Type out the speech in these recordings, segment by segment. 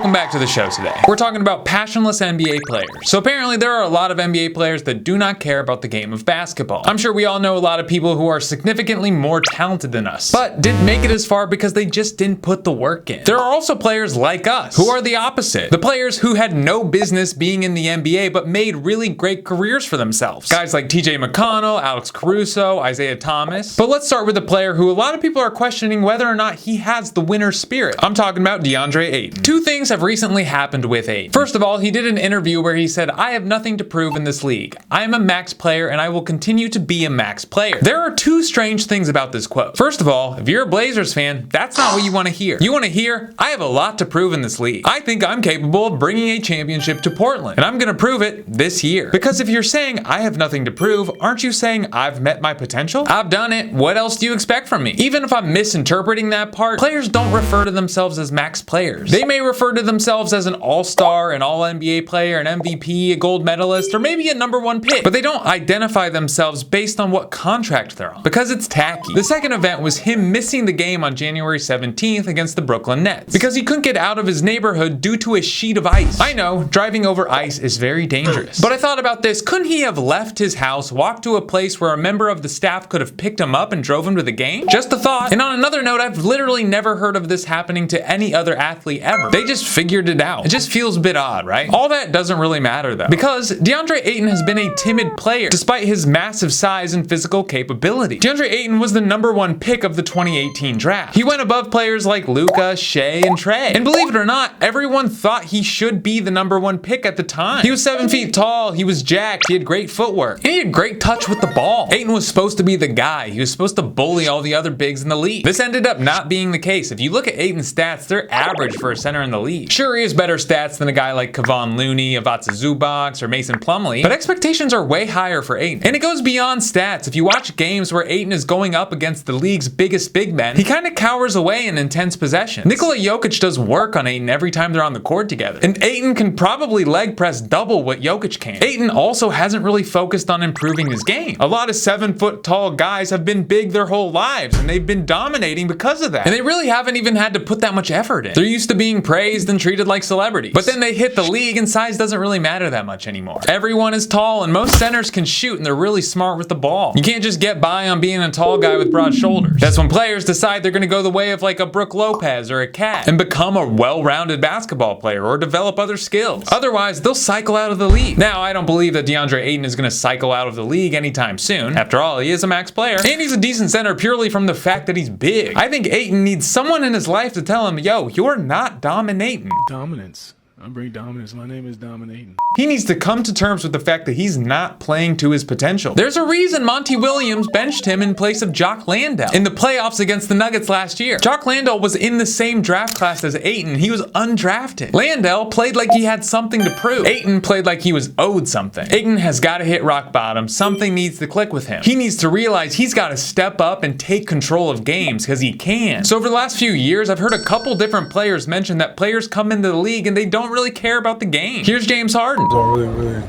Welcome back to the show today. We're talking about passionless NBA players. So apparently there are a lot of NBA players that do not care about the game of basketball. I'm sure we all know a lot of people who are significantly more talented than us, but didn't make it as far because they just didn't put the work in. There are also players like us who are the opposite. The players who had no business being in the NBA but made really great careers for themselves. Guys like TJ McConnell, Alex Caruso, Isaiah Thomas. But let's start with a player who a lot of people are questioning whether or not he has the winner spirit. I'm talking about Deandre Ayton. Two things have recently happened with Ayton. First of all, he did an interview where he said, "I have nothing to prove in this league. I am a max player and I will continue to be a max player." There are two strange things about this quote. First of all, if you're a Blazers fan, that's not what you want to hear. You want to hear, "I have a lot to prove in this league. I think I'm capable of bringing a championship to Portland, and I'm going to prove it this year." Because if you're saying, "I have nothing to prove," aren't you saying, "I've met my potential? I've done it. What else do you expect from me?" Even if I'm misinterpreting that part, players don't refer to themselves as max players. They may refer to themselves as an all-star, an all-NBA player, an MVP, a gold medalist, or maybe a #1 pick, but they don't identify themselves based on what contract they're on, because it's tacky. The second event was him missing the game on January 17th against the Brooklyn Nets, because he couldn't get out of his neighborhood due to a sheet of ice. I know, driving over ice is very dangerous, but I thought about this. Couldn't he have left his house, walked to a place where a member of the staff could have picked him up and drove him to the game? Just a thought. And on another note, I've literally never heard of this happening to any other athlete ever. They just figured it out. It just feels a bit odd, right? All that doesn't really matter though, because DeAndre Ayton has been a timid player despite his massive size and physical capability. DeAndre Ayton was the #1 pick of the 2018 draft. He went above players like Luka, Shea, and Trey. And believe it or not, everyone thought he should be the #1 pick at the time. He was 7 feet tall, he was jacked, he had great footwork, and he had great touch with the ball. Ayton was supposed to be the guy. He was supposed to bully all the other bigs in the league. This ended up not being the case. If you look at Ayton's stats, they're average for a center in the league. Sure, he has better stats than a guy like Kevon Looney, Avatsa Zubac, or Mason Plumlee, but expectations are way higher for Ayton. And it goes beyond stats. If you watch games where Ayton is going up against the league's biggest big men, he kind of cowers away in intense possession. Nikola Jokic does work on Ayton every time they're on the court together, and Ayton can probably leg press double what Jokic can. Ayton also hasn't really focused on improving his game. A lot of 7-foot tall guys have been big their whole lives, and they've been dominating because of that. And they really haven't even had to put that much effort in. They're used to being praised and treated like celebrities. But then they hit the league and size doesn't really matter that much anymore. Everyone is tall and most centers can shoot and they're really smart with the ball. You can't just get by on being a tall guy with broad shoulders. That's when players decide they're gonna go the way of like a Brook Lopez or a Cat and become a well-rounded basketball player or develop other skills. Otherwise, they'll cycle out of the league. Now, I don't believe that DeAndre Ayton is gonna cycle out of the league anytime soon. After all, he is a max player and he's a decent center purely from the fact that he's big. I think Ayton needs someone in his life to tell him, "Yo, you're not dominating." Dominance. I bring dominance. My name is Dominating. He needs to come to terms with the fact that he's not playing to his potential. There's a reason Monty Williams benched him in place of Jock Landale in the playoffs against the Nuggets last year. Jock Landale was in the same draft class as Ayton. He was undrafted. Landale played like he had something to prove. Ayton played like he was owed something. Ayton has got to hit rock bottom. Something needs to click with him. He needs to realize he's got to step up and take control of games because he can. So over the last few years, I've heard a couple different players mention that players come into the league and they don't really care about the game. Here's James Harden. Don't really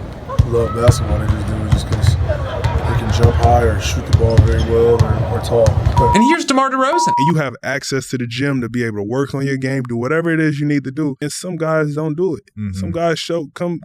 love basketball. They just do it just because they can jump high or shoot the ball very well or tall. And here's DeMar DeRozan. And you have access to the gym to be able to work on your game, do whatever it is you need to do. And some guys don't do it. Mm-hmm. Some guys come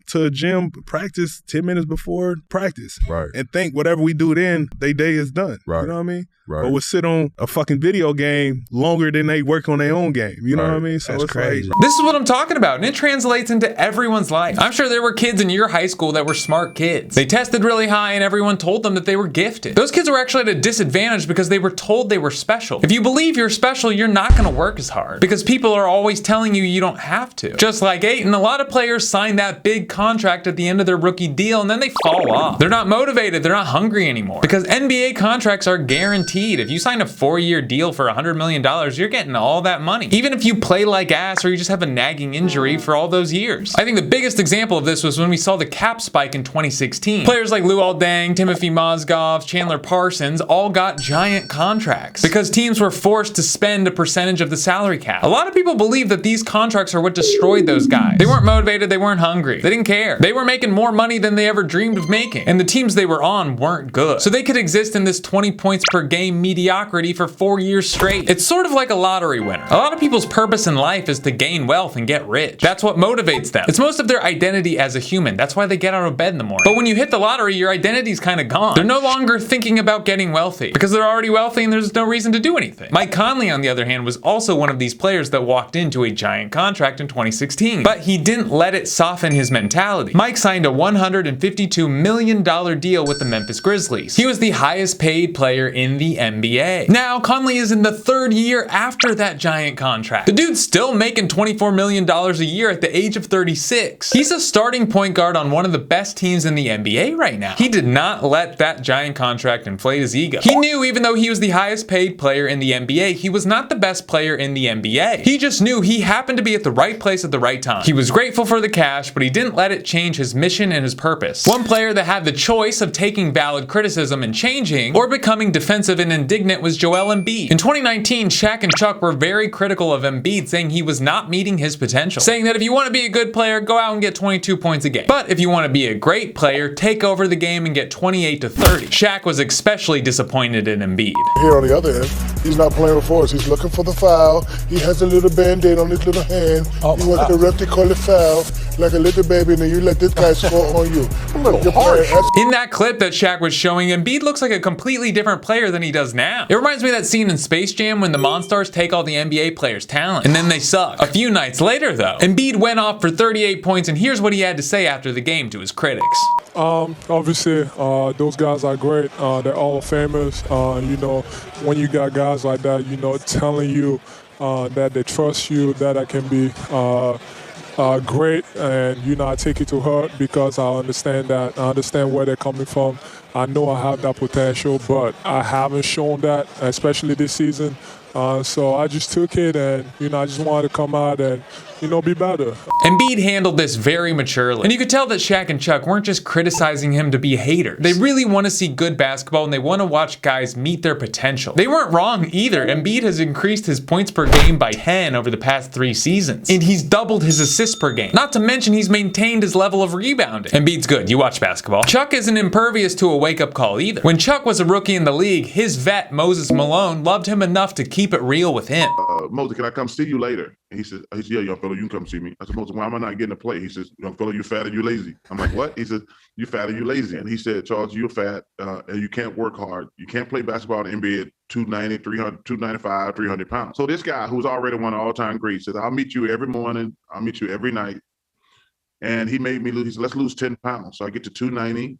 to a gym, practice 10 minutes before practice. Right. And think whatever we do then, their day is done. Right. You know what I mean? Right. But we'll sit on a fucking video game longer than they work on their own game. You know what I mean? So That's it's crazy. like, This is what I'm talking about, and it translates into everyone's life. I'm sure there were kids in your high school that were smart kids. They tested really high and everyone told them that they were gifted. Those kids were actually at a disadvantage because they were told they were special. If you believe you're special, you're not gonna work as hard because people are always telling you you don't have to. Just like Ayton, a lot of players sign that big contract at the end of their rookie deal and then they fall off. They're not motivated, they're not hungry anymore because NBA contracts are guaranteed. If you sign a 4-year deal for $100 million, you're getting all that money. Even if you play like ass or you just have a nagging injury for all those years. I think the biggest example of this was when we saw the cap spike in 2016. Players like Luol Deng, Timothy Mozgov, Chandler Parsons all got giant contracts because teams were forced to spend a percentage of the salary cap. A lot of people believe that these contracts are what destroyed those guys. They weren't motivated, they weren't hungry, they didn't care. They were making more money than they ever dreamed of making, and the teams they were on weren't good. So they could exist in this 20 points per game game mediocrity for 4 years straight. It's sort of like a lottery winner. A lot of people's purpose in life is to gain wealth and get rich. That's what motivates them. It's most of their identity as a human. That's why they get out of bed in the morning. But when you hit the lottery, your identity's kind of gone. They're no longer thinking about getting wealthy because they're already wealthy and there's no reason to do anything. Mike Conley, on the other hand, was also one of these players that walked into a giant contract in 2016. But he didn't let it soften his mentality. Mike signed a $152 million deal with the Memphis Grizzlies. He was the highest paid player in the NBA. Now, Conley is in the 3rd year after that giant contract. The dude's still making $24 million a year at the age of 36. He's a starting point guard on one of the best teams in the NBA right now. He did not let that giant contract inflate his ego. He knew even though he was the highest paid player in the NBA, he was not the best player in the NBA. He just knew he happened to be at the right place at the right time. He was grateful for the cash, but he didn't let it change his mission and his purpose. One player that had the choice of taking valid criticism and changing, or becoming defensive and indignant, was Joel Embiid. In 2019, Shaq and Chuck were very critical of Embiid, saying he was not meeting his potential. Saying that if you want to be a good player, go out and get 22 points a game. But if you want to be a great player, take over the game and get 28 to 30. Shaq was especially disappointed in Embiid. Here on the other end, he's not playing with force. He's looking for the foul. He has a little band-aid on his little hand. He wants the ref to call it foul like a little baby, and then you let this guy score on you. A little harsh. In that clip that Shaq was showing, Embiid looks like a completely different player than he does now. It reminds me of that scene in Space Jam when the Monstars take all the NBA players' talent, and then they suck. A few nights later, though, Embiid went off for 38 points, and here's what he had to say after the game to his critics. Obviously, those guys are great. They're all famous. You know, when you got guys like that, you know, telling you that they trust you, that I can be great, and you know, I take it to heart because I understand that. I understand where they're coming from. I know I have that potential, but I haven't shown that, especially this season. So I just took it, and you know, I just wanted to come out and, you know, be better. Embiid handled this very maturely, and you could tell that Shaq and Chuck weren't just criticizing him to be haters. They really want to see good basketball, and they want to watch guys meet their potential. They weren't wrong either. Embiid has increased his points per game by 10 over the past 3 seasons, and he's doubled his assists per game. Not to mention he's maintained his level of rebounding. Embiid's good. You watch basketball. Chuck isn't impervious to a wake-up call either. When Chuck was a rookie in the league, his vet, Moses Malone, loved him enough to keep it real with him. Moses, can I come see you later? And he said, yeah, young fella, you can come see me. I said, Moses, why am I not getting to play? He says, young fella, you fat and you lazy. I'm like, what? He said, you fat and you lazy. And he said, Charles, you're fat and you can't work hard. You can't play basketball in the NBA at 290, 300, 295, 300 pounds. So this guy who's already one of all-time greats says, I'll meet you every morning. I'll meet you every night. And he made me lose. He said, let's lose 10 pounds. So I get to 290.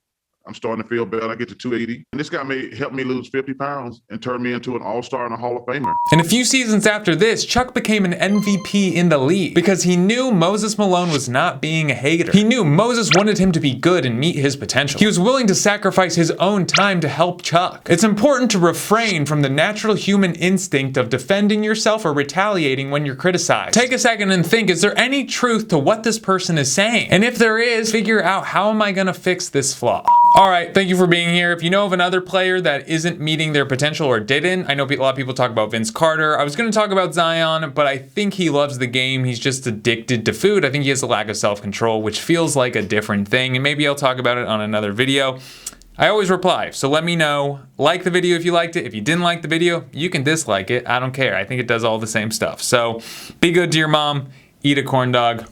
I'm starting to feel better. I get to 280. And this guy helped me lose 50 pounds and turn me into an all-star and a Hall of Famer. And a few seasons after this, Chuck became an MVP in the league because he knew Moses Malone was not being a hater. He knew Moses wanted him to be good and meet his potential. He was willing to sacrifice his own time to help Chuck. It's important to refrain from the natural human instinct of defending yourself or retaliating when you're criticized. Take a second and think, is there any truth to what this person is saying? And if there is, figure out, how am I gonna fix this flaw? All right, thank you for being here. If you know of another player that isn't meeting their potential or didn't, I know a lot of people talk about Vince Carter. I was going to talk about Zion, but I think he loves the game. He's just addicted to food. I think he has a lack of self-control, which feels like a different thing, and maybe I'll talk about it on another video. I always reply, so let me know. Like the video if you liked it. If you didn't like the video, you can dislike it. I don't care. I think it does all the same stuff. So be good to your mom. Eat a corn dog.